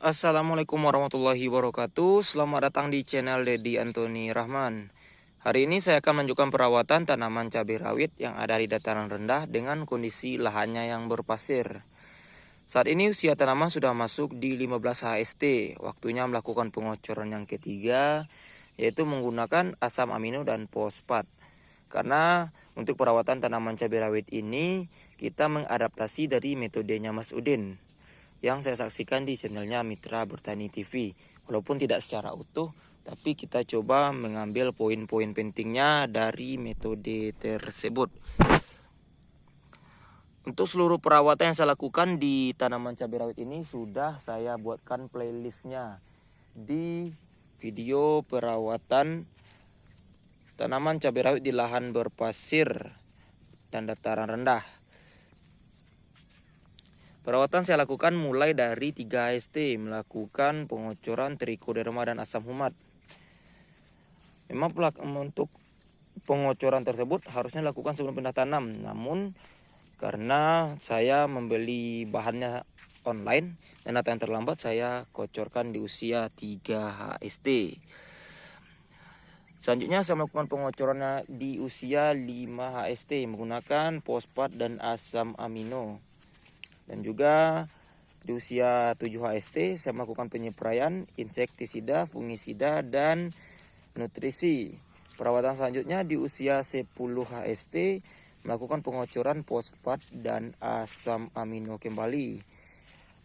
Assalamualaikum warahmatullahi wabarakatuh. Selamat datang di channel Dedi Antoni Rahman. Hari ini saya akan menunjukkan perawatan tanaman cabai rawit yang ada di dataran rendah dengan kondisi lahannya yang berpasir. Saat ini usia tanaman sudah masuk di 15 HST. Waktunya melakukan pengocoran yang ketiga, yaitu menggunakan asam amino dan fosfat. Karena untuk perawatan tanaman cabai rawit ini kita mengadaptasi dari metodenya Mas Udin yang saya saksikan di channelnya Mitra Bertani TV. Walaupun tidak secara utuh, tapi kita coba mengambil poin-poin pentingnya dari metode tersebut. Untuk seluruh perawatan yang saya lakukan di tanaman cabai rawit ini sudah saya buatkan playlistnya di video perawatan tanaman cabai rawit di lahan berpasir dan dataran rendah. Perawatan saya lakukan mulai dari 3 HST, melakukan pengocoran trichoderma dan asam humat. Memang untuk pengocoran tersebut harusnya dilakukan sebelum pindah tanam, namun karena saya membeli bahannya online dan data yang terlambat, saya kocorkan di usia 3 HST. Selanjutnya saya melakukan pengocorannya di usia 5 HST menggunakan fosfat dan asam amino. Dan juga di usia 7 HST saya melakukan penyepraian insektisida, fungisida, dan nutrisi. Perawatan selanjutnya di usia 10 HST melakukan pengocoran fosfat dan asam amino kembali.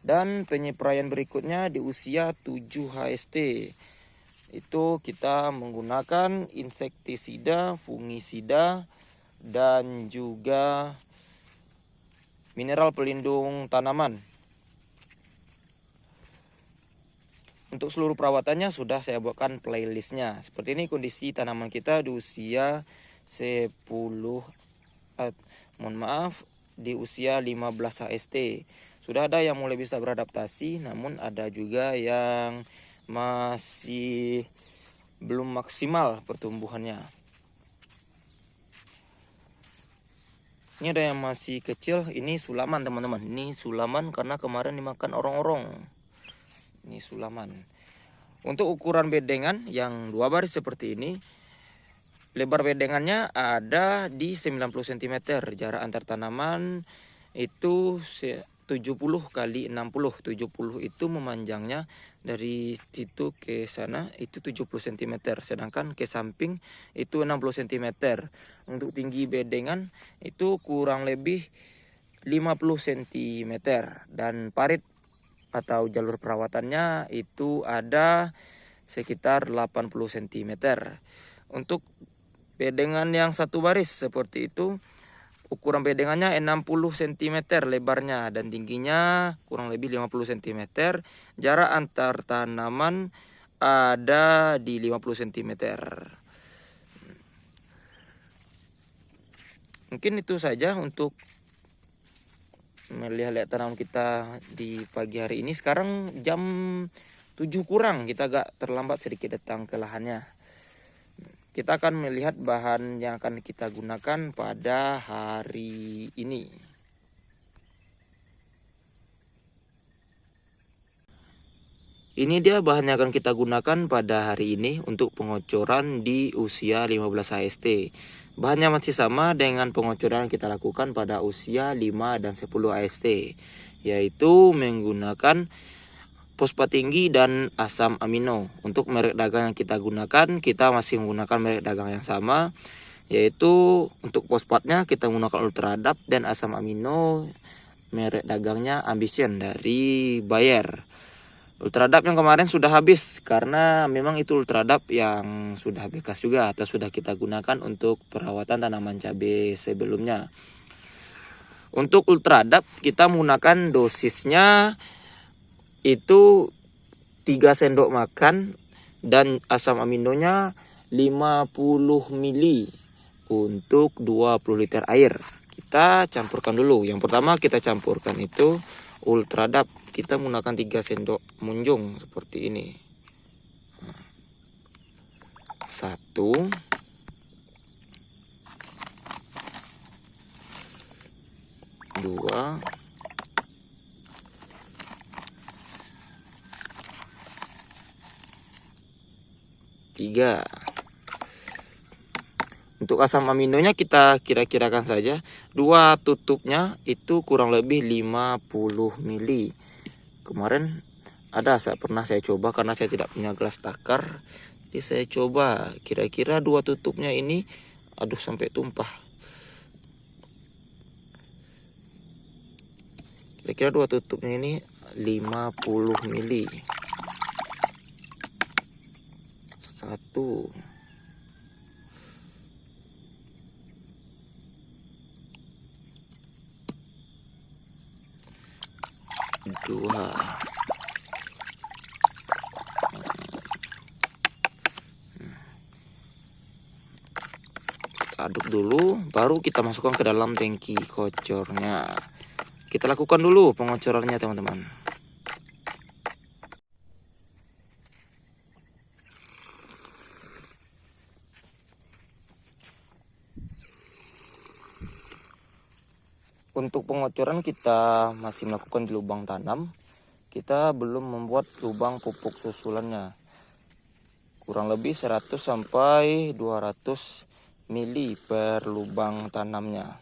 Dan penyepraian berikutnya di usia 7 HST. Itu kita menggunakan insektisida, fungisida, dan juga mineral pelindung tanaman. Untuk seluruh perawatannya sudah saya buatkan playlistnya. Seperti ini kondisi tanaman kita di usia 10 di usia 15 HST. Sudah ada yang mulai bisa beradaptasi, namun ada juga yang masih belum maksimal pertumbuhannya. Ini ada yang masih kecil, ini sulaman teman-teman. Ini sulaman karena kemarin dimakan orang-orang. Ini sulaman. Untuk ukuran bedengan yang 2 baris seperti ini, lebar bedengannya ada di 90 cm. Jarak antar tanaman itu 70 kali 60. 70 itu memanjangnya dari situ ke sana itu 70 cm, sedangkan ke samping itu 60 cm. Untuk tinggi bedengan itu kurang lebih 50 cm, dan parit atau jalur perawatannya itu ada sekitar 80 cm. Untuk bedengan yang 1 baris seperti itu, ukuran bedengannya 60 cm lebarnya dan tingginya kurang lebih 50 cm. Jarak antar tanaman ada di 50 cm. Mungkin itu saja untuk melihat tanaman kita di pagi hari ini. Sekarang jam 7 kurang, kita agak terlambat sedikit datang ke lahannya. Kita akan melihat bahan yang akan kita gunakan pada hari ini. Ini dia bahan yang akan kita gunakan pada hari ini untuk pengocoran di usia 15 HST. Bahannya masih sama dengan pengocoran yang kita lakukan pada usia 5 dan 10 HST, yaitu menggunakan fosfat tinggi dan asam amino. Untuk merek dagang yang kita gunakan, kita masih menggunakan merek dagang yang sama, yaitu untuk fosfatnya kita menggunakan Ultradap, dan asam amino merek dagangnya Ambition dari Bayer. Ultradap yang kemarin sudah habis karena memang itu Ultradap yang sudah bekas juga atau sudah kita gunakan untuk perawatan tanaman cabai sebelumnya. Untuk Ultradap kita menggunakan dosisnya itu 3 sendok makan dan asam aminonya 50 ml untuk 20 liter air. Kita campurkan dulu. Yang pertama kita campurkan itu Ultradap. Kita menggunakan 3 sendok munjung seperti ini. 1, 2, 3. Untuk asam aminonya kita kira-kirakan saja, 2 tutupnya itu kurang lebih 50 ml. Kemarin pernah saya coba karena saya tidak punya gelas takar. Jadi saya coba kira-kira 2 tutupnya ini, aduh sampai tumpah. Kira-kira 2 tutupnya ini 50 ml. 1, 2. Kita aduk dulu, baru kita masukkan ke dalam tangki kocornya. Kita lakukan dulu pengocorannya teman-teman. Untuk pengocoran kita masih melakukan di lubang tanam. Kita belum membuat lubang pupuk susulannya. Kurang lebih 100 sampai 200 mili per lubang tanamnya.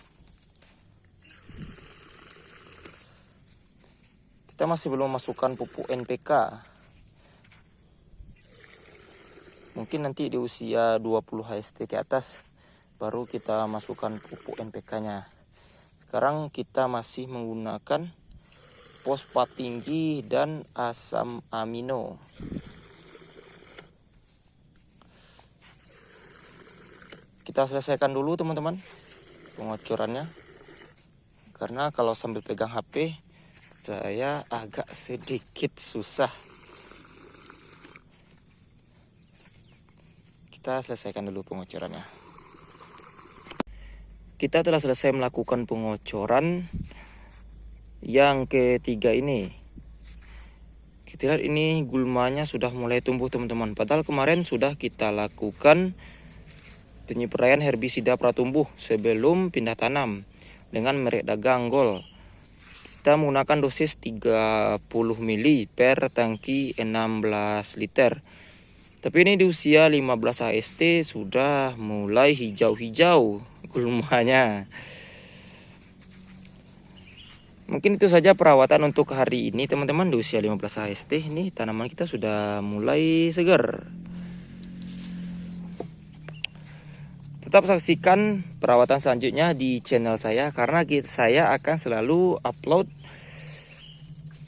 Kita masih belum masukkan pupuk NPK. Mungkin nanti di usia 20 HST ke atas baru kita masukkan pupuk NPK-nya. Sekarang kita masih menggunakan fosfat tinggi dan asam amino. Kita selesaikan dulu teman-teman pengocorannya, karena kalau sambil pegang HP saya agak sedikit susah. Kita selesaikan dulu pengocorannya. Kita telah selesai melakukan pengocoran yang ketiga ini. Kita lihat ini gulmanya sudah mulai tumbuh teman-teman. Padahal kemarin sudah kita lakukan penyepraian herbisida pratumbuh sebelum pindah tanam dengan merek dagang Gold. Kita menggunakan dosis 30 ml per tangki 16 liter. Tapi ini di usia 15 HST sudah mulai hijau-hijau gulmanya. Mungkin itu saja perawatan untuk hari ini teman-teman. Di usia 15 HST ini tanaman kita sudah mulai segar. Tetap saksikan perawatan selanjutnya di channel saya, karena saya akan selalu upload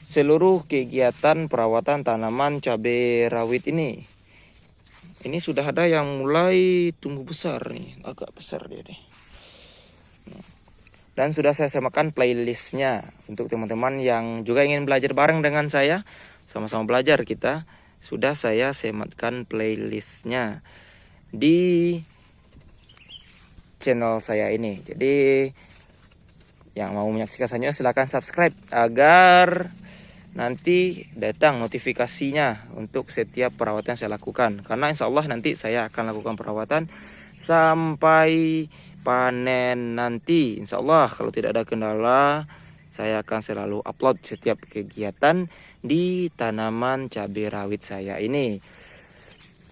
seluruh kegiatan perawatan tanaman cabai rawit ini. Ini sudah ada yang mulai tumbuh besar nih, agak besar dia deh. Dan sudah saya semakan playlistnya untuk teman-teman yang juga ingin belajar bareng dengan saya, sama-sama belajar kita. Sudah saya sematkan playlistnya di channel saya ini. Jadi yang mau menyaksikan selanjutnya silahkan subscribe agar nanti datang notifikasinya untuk setiap perawatan yang saya lakukan. Karena insya Allah nanti saya akan lakukan perawatan sampai panen nanti. Insya Allah kalau tidak ada kendala, saya akan selalu upload setiap kegiatan di tanaman cabai rawit saya ini.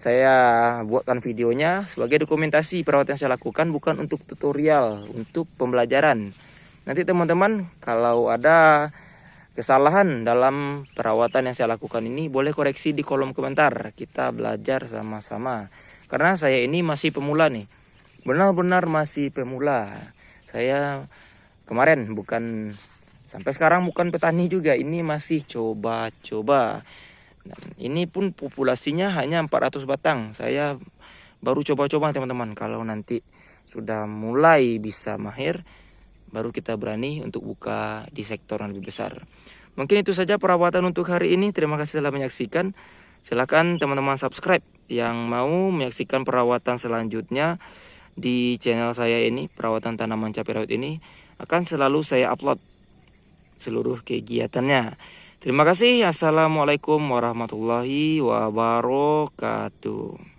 Saya buatkan videonya sebagai dokumentasi perawatan yang saya lakukan, bukan untuk tutorial, untuk pembelajaran. Nanti teman-teman kalau ada kesalahan dalam perawatan yang saya lakukan ini, boleh koreksi di kolom komentar. Kita belajar sama-sama. Karena saya ini masih pemula nih. Benar-benar masih pemula. Saya kemarin sampai sekarang bukan petani juga. Ini masih coba-coba. Dan ini pun populasinya hanya 400 batang. Saya baru coba-coba teman-teman. Kalau nanti sudah mulai bisa mahir, baru kita berani untuk buka di sektor yang lebih besar. Mungkin itu saja perawatan untuk hari ini. Terima kasih telah menyaksikan. Silakan teman-teman subscribe yang mau menyaksikan perawatan selanjutnya di channel saya ini. Perawatan tanaman cabai rawit ini akan selalu saya upload seluruh kegiatannya. Terima kasih. Assalamualaikum warahmatullahi wabarakatuh.